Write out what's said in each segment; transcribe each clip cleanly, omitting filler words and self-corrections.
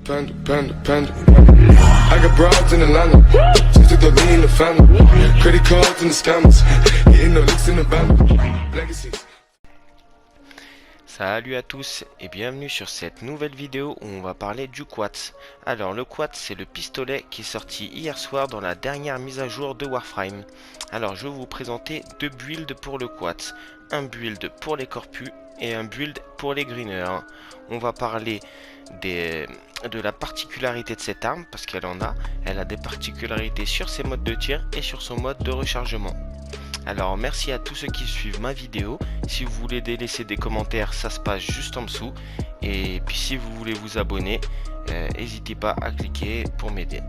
Panda, panda, panda. I got broads in Atlanta. Just took the lean in the family. Credit cards and the scammers. Hitting the licks in the band. Legacies. Salut à tous et bienvenue sur cette nouvelle vidéo où on va parler du Quartz. Alors le Quartz, c'est le pistolet qui est sorti hier soir dans la dernière mise à jour de Warframe. Alors je vais vous présenter deux builds pour le Quartz. Un build pour les corpus et un build pour les greeners. On va parler de la particularité de cette arme parce qu'elle en a. Elle a des particularités sur ses modes de tir et sur son mode de rechargement. Alors merci à tous ceux qui suivent ma vidéo. Si vous voulez laisser des commentaires, ça se passe juste en dessous. Et puis si vous voulez vous abonner, n'hésitez pas à cliquer pour m'aider.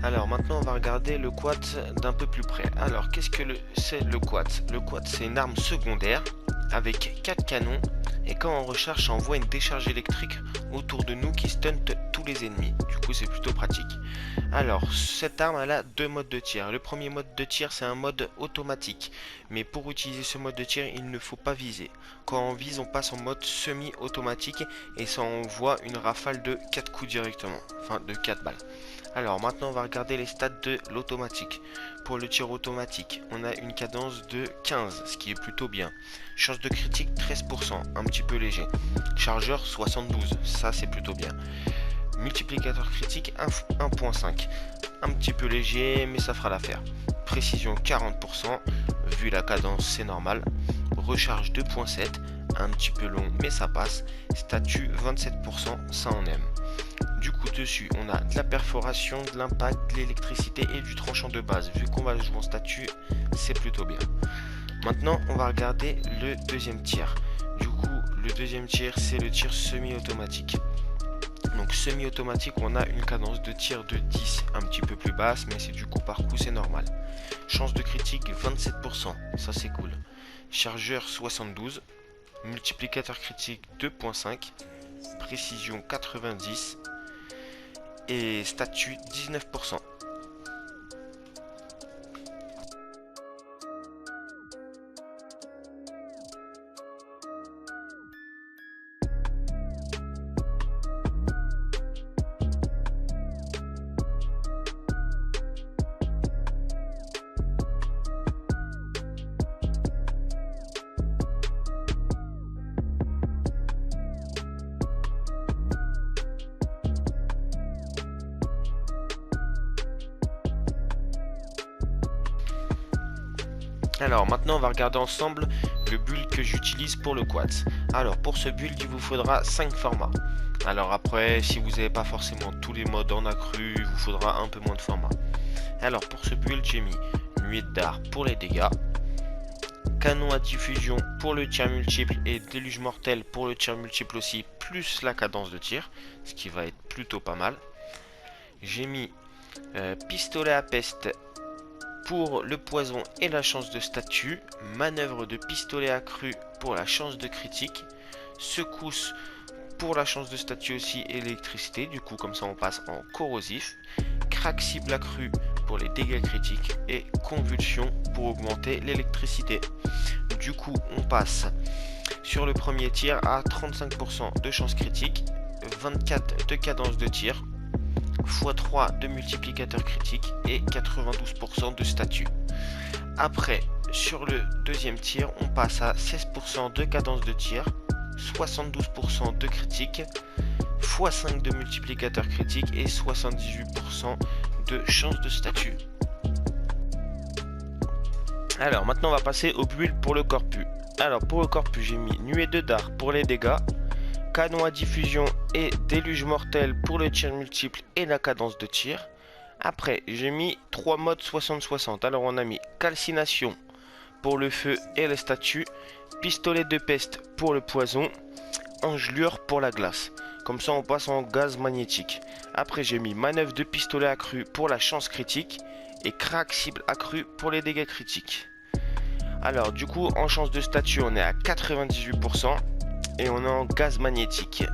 Alors maintenant on va regarder le Quartz d'un peu plus près. Alors qu'est-ce que c'est le Quartz? Le Quartz, c'est une arme secondaire avec 4 canons et quand on recharge ça envoie une décharge électrique autour de nous qui stun tous les ennemis. Du coup c'est plutôt pratique. Alors cette arme elle a deux modes de tir. Le premier mode de tir c'est un mode automatique, mais pour utiliser ce mode de tir il ne faut pas viser. Quand on vise on passe en mode semi-automatique et ça envoie une rafale de 4 coups directement, enfin de 4 balles. Alors maintenant on va regarder les stats de l'automatique. Pour le tir automatique, on a une cadence de 15, ce qui est plutôt bien. Chance de critique 13%, un petit peu léger. Chargeur 72, ça c'est plutôt bien. Multiplicateur critique 1.5, un petit peu léger mais ça fera l'affaire. Précision 40%, vu la cadence c'est normal. Recharge 2.7, un petit peu long mais ça passe. Statut 27%, ça on aime. Du coup dessus on a de la perforation, de l'impact, de l'électricité et du tranchant de base. Vu qu'on va le jouer en statut, c'est plutôt bien. Maintenant on va regarder le deuxième tir. Du coup le deuxième tir c'est le tir semi-automatique. Donc semi-automatique on a une cadence de tir de 10, un petit peu plus basse mais c'est du coup par coup c'est normal. Chance de critique 27%, ça c'est cool. Chargeur 72, multiplicateur critique 2.5, précision 90 et statut 19%. Alors maintenant on va regarder ensemble le build que j'utilise pour le Quartz. Alors pour ce build il vous faudra 5 formats. Alors après si vous n'avez pas forcément tous les modes en accru, il vous faudra un peu moins de formats. Alors pour ce build j'ai mis nuée de dard pour les dégâts, canon à diffusion pour le tir multiple et déluge mortel pour le tir multiple aussi, plus la cadence de tir, ce qui va être plutôt pas mal. J'ai mis pistolet à peste pour le poison et la chance de statut, manœuvre de pistolet accru pour la chance de critique, secousse pour la chance de statut aussi et l'électricité, du coup comme ça on passe en corrosif, crack cible accru pour les dégâts critiques et convulsion pour augmenter l'électricité. Du coup on passe sur le premier tir à 35% de chance critique, 24 de cadence de tir, x3 de multiplicateur critique et 92% de statut. Après sur le deuxième tir on passe à 16% de cadence de tir, 72% de critique, x5 de multiplicateur critique et 78% de chance de statut. Alors maintenant on va passer au build pour le corpus. Alors pour le corpus j'ai mis nuée de dard pour les dégâts, canon à diffusion et déluge mortel pour le tir multiple et la cadence de tir. Après j'ai mis 3 modes 60-60. Alors on a mis calcination pour le feu et le statut, pistolet de peste pour le poison, engelure pour la glace. Comme ça on passe en gaz magnétique. Après j'ai mis manœuvre de pistolet accru pour la chance critique et crack cible accru pour les dégâts critiques. Alors du coup en chance de statut on est à 98%. Et on est en gaz magnétique.